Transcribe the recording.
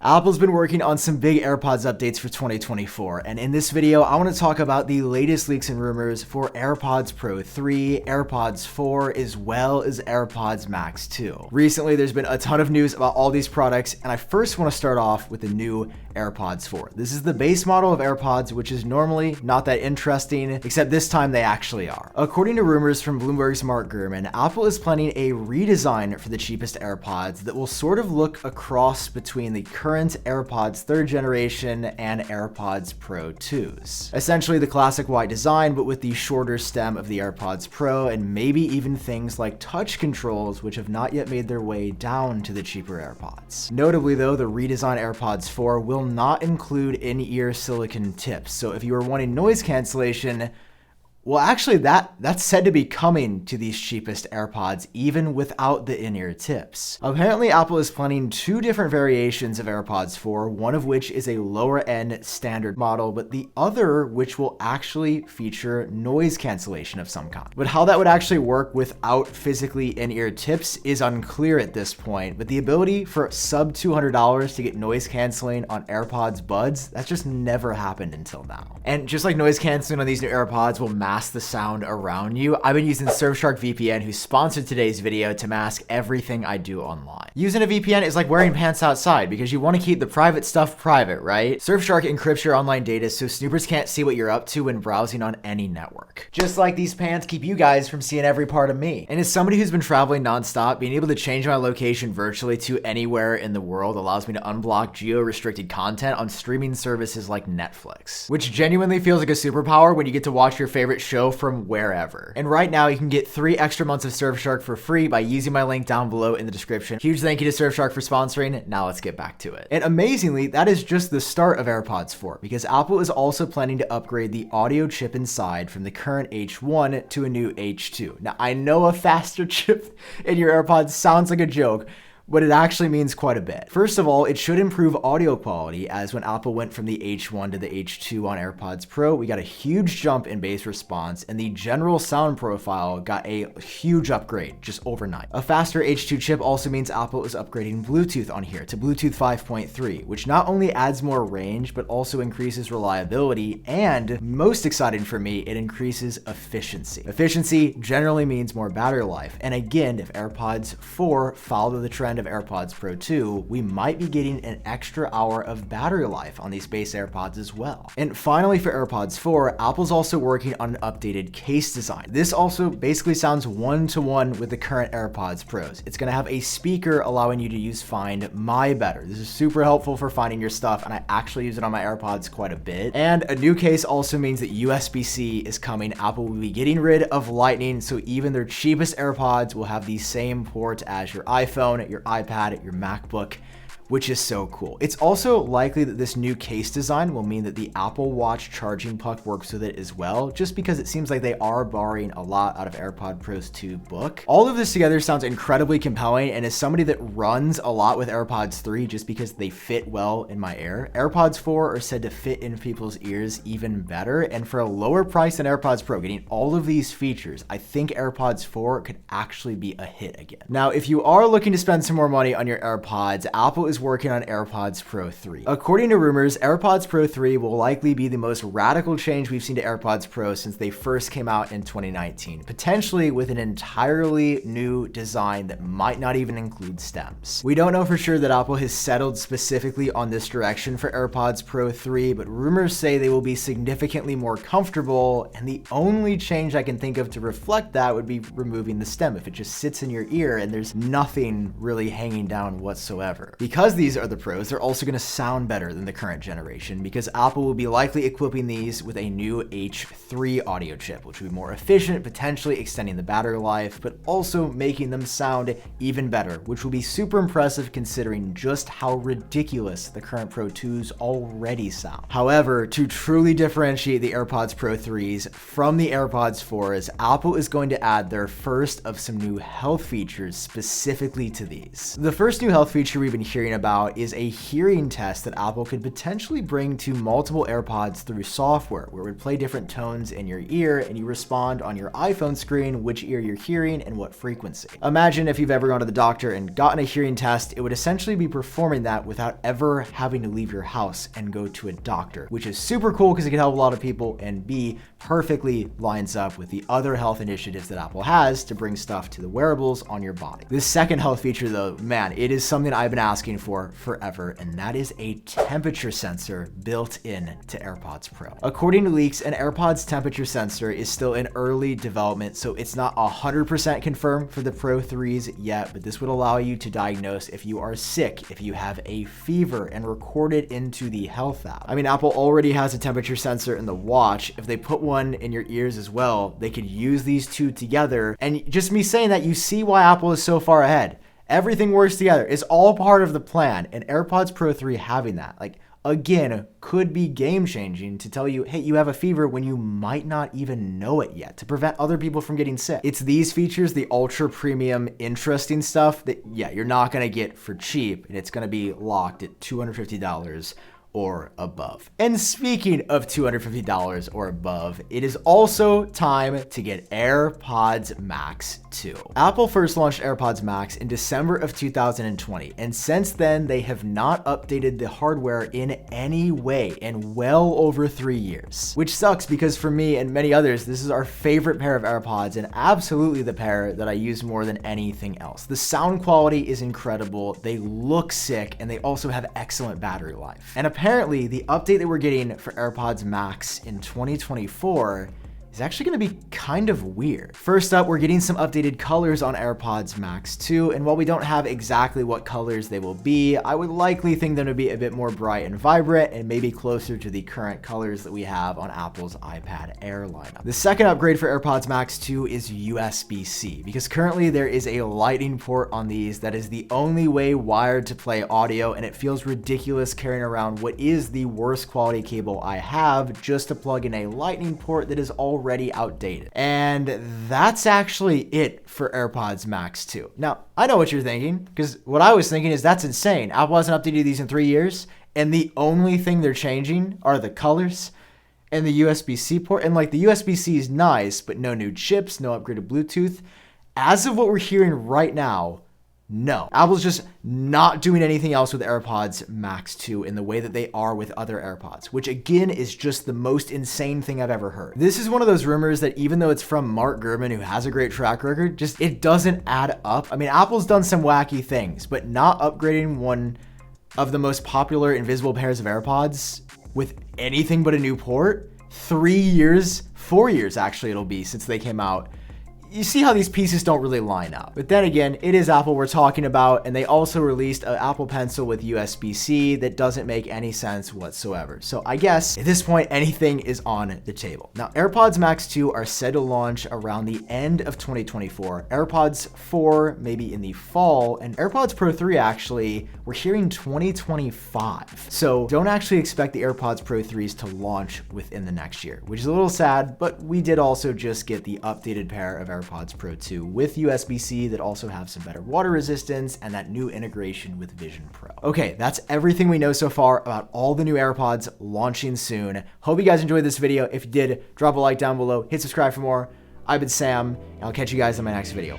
Apple's been working on some big AirPods updates for 2024, and in this video, I want to talk about the latest leaks and rumors for AirPods Pro 3, AirPods 4, as well as AirPods Max 2. Recently, there's been a ton of news about all these products, and I first want to start off with the new AirPods 4. This is the base model of AirPods, which is normally not that interesting, except this time they actually are. According to rumors from Bloomberg's Mark Gurman, Apple is planning a redesign for the cheapest AirPods that will sort of look a cross between the current AirPods 3rd generation and AirPods Pro 2s. Essentially the classic white design, but with the shorter stem of the AirPods Pro and maybe even things like touch controls, which have not yet made their way down to the cheaper AirPods. Notably though, the redesigned AirPods 4 will not include in-ear silicone tips, so if you are wanting noise cancellation, well, actually, that's said to be coming to these cheapest AirPods, even without the in-ear tips. Apparently, Apple is planning two different variations of AirPods 4, one of which is a lower-end standard model, but the other which will actually feature noise cancellation of some kind. But how that would actually work without physically in-ear tips is unclear at this point, but the ability for sub $200 to get noise canceling on AirPods Buds, that's just never happened until now. And just like noise canceling on these new AirPods will mask the sound around you, I've been using Surfshark VPN, who sponsored today's video, to mask everything I do online. Using a VPN is like wearing pants outside because you want to keep the private stuff private, right? Surfshark encrypts your online data so snoopers can't see what you're up to when browsing on any network. Just like these pants keep you guys from seeing every part of me. And as somebody who's been traveling nonstop, being able to change my location virtually to anywhere in the world allows me to unblock geo-restricted content on streaming services like Netflix, which genuinely feels like a superpower when you get to watch your favorite show from wherever. And right now you can get 3 extra months of Surfshark for free by using my link down below in the description. Huge thank you to Surfshark for sponsoring. Now let's get back to it. And amazingly, that is just the start of AirPods 4, because Apple is also planning to upgrade the audio chip inside from the current H1 to a new H2. Now I know a faster chip in your AirPods sounds like a joke, but it actually means quite a bit. First of all, it should improve audio quality, as when Apple went from the H1 to the H2 on AirPods Pro, we got a huge jump in bass response, and the general sound profile got a huge upgrade just overnight. A faster H2 chip also means Apple is upgrading Bluetooth on here to Bluetooth 5.3, which not only adds more range, but also increases reliability, and most exciting for me, it increases efficiency. Efficiency generally means more battery life, and again, if AirPods 4 follow the trend of AirPods Pro 2, we might be getting an extra hour of battery life on these base AirPods as well. And finally, for AirPods 4, Apple's also working on an updated case design. This also basically sounds one-to-one with the current AirPods Pros. It's going to have a speaker allowing you to use Find My Better. This is super helpful for finding your stuff, and I actually use it on my AirPods quite a bit. And a new case also means that USB-C is coming. Apple will be getting rid of Lightning, so even their cheapest AirPods will have the same port as your iPhone, your iPad, your MacBook, which is so cool. It's also likely that this new case design will mean that the Apple Watch charging puck works with it as well, just because it seems like they are borrowing a lot out of AirPods Pro's 2 book. All of this together sounds incredibly compelling, and as somebody that runs a lot with AirPods 3 just because they fit well in my ear, AirPods 4 are said to fit in people's ears even better, and for a lower price than AirPods Pro, getting all of these features, I think AirPods 4 could actually be a hit again. Now, if you are looking to spend some more money on your AirPods, Apple is working on AirPods Pro 3. According to rumors, AirPods Pro 3 will likely be the most radical change we've seen to AirPods Pro since they first came out in 2019, potentially with an entirely new design that might not even include stems. We don't know for sure that Apple has settled specifically on this direction for AirPods Pro 3, but rumors say they will be significantly more comfortable, and the only change I can think of to reflect that would be removing the stem. If it just sits in your ear and there's nothing really hanging down whatsoever. Because these are the Pros, they're also going to sound better than the current generation, because Apple will be likely equipping these with a new H3 audio chip, which will be more efficient, potentially extending the battery life, but also making them sound even better, which will be super impressive considering just how ridiculous the current Pro 2s already sound. However, to truly differentiate the AirPods Pro 3s from the AirPods 4s, Apple is going to add their first of some new health features specifically to these. The first new health feature we've been hearing about is a hearing test that Apple could potentially bring to multiple AirPods through software, where it would play different tones in your ear and you respond on your iPhone screen which ear you're hearing and what frequency. Imagine if you've ever gone to the doctor and gotten a hearing test, it would essentially be performing that without ever having to leave your house and go to a doctor, which is super cool because it can help a lot of people, and B, perfectly lines up with the other health initiatives that Apple has to bring stuff to the wearables on your body. This second health feature though, man, it is something I've been asking for forever, and that is a temperature sensor built in to AirPods Pro. According to leaks, an AirPods temperature sensor is still in early development, so it's not 100% confirmed for the Pro 3s yet, but this would allow you to diagnose if you are sick, if you have a fever, and record it into the health app. I mean, Apple already has a temperature sensor in the watch. If they put one in your ears as well, they could use these two together. And just me saying that, you see why Apple is so far ahead. Everything works together. It's all part of the plan, and AirPods Pro 3 having that, like, again, could be game changing to tell you, hey, you have a fever when you might not even know it yet, to prevent other people from getting sick. It's these features, the ultra premium, interesting stuff that, yeah, you're not gonna get for cheap, and it's gonna be locked at $250 or above. And speaking of $250 or above, it is also time to get AirPods Max 2. Apple first launched AirPods Max in December of 2020, and since then they have not updated the hardware in any way in well over 3 years. Which sucks because for me and many others, this is our favorite pair of AirPods and absolutely the pair that I use more than anything else. The sound quality is incredible, they look sick, and they also have excellent battery life. And apparently, the update that we're getting for AirPods Max in 2024 is actually going to be kind of weird. First up, we're getting some updated colors on AirPods Max 2, and while we don't have exactly what colors they will be, I would likely think them to be a bit more bright and vibrant and maybe closer to the current colors that we have on Apple's iPad Air lineup. The second upgrade for AirPods Max 2 is USB-C, because currently there is a Lightning port on these that is the only way wired to play audio, and it feels ridiculous carrying around what is the worst quality cable I have just to plug in a Lightning port that is already outdated. And that's actually it for AirPods Max 2. Now, I know what you're thinking, because what I was thinking is that's insane. Apple hasn't updated these in 3 years, and the only thing they're changing are the colors and the USB-C port. And like, the USB-C is nice, but no new chips, no upgraded Bluetooth. As of what we're hearing right now, no. Apple's just not doing anything else with AirPods Max 2 in the way that they are with other AirPods, which again is just the most insane thing I've ever heard. This is one of those rumors that even though it's from Mark Gurman, who has a great track record, just it doesn't add up. I mean, Apple's done some wacky things, but not upgrading one of the most popular invisible pairs of AirPods with anything but a new port. 3 years, 4 years actually it'll be since they came out. You see how these pieces don't really line up. But then again, it is Apple we're talking about, and they also released an Apple Pencil with USB-C that doesn't make any sense whatsoever. So I guess at this point, anything is on the table. Now, AirPods Max 2 are set to launch around the end of 2024. AirPods 4 maybe in the fall, and AirPods Pro 3 actually, we're hearing 2025. So don't actually expect the AirPods Pro 3s to launch within the next year, which is a little sad, but we did also just get the updated pair of AirPods Pro 2 with USB-C that also have some better water resistance and that new integration with Vision Pro. Okay, that's everything we know so far about all the new AirPods launching soon. Hope you guys enjoyed this video. If you did, drop a like down below, hit subscribe for more. I've been Sam, and I'll catch you guys in my next video.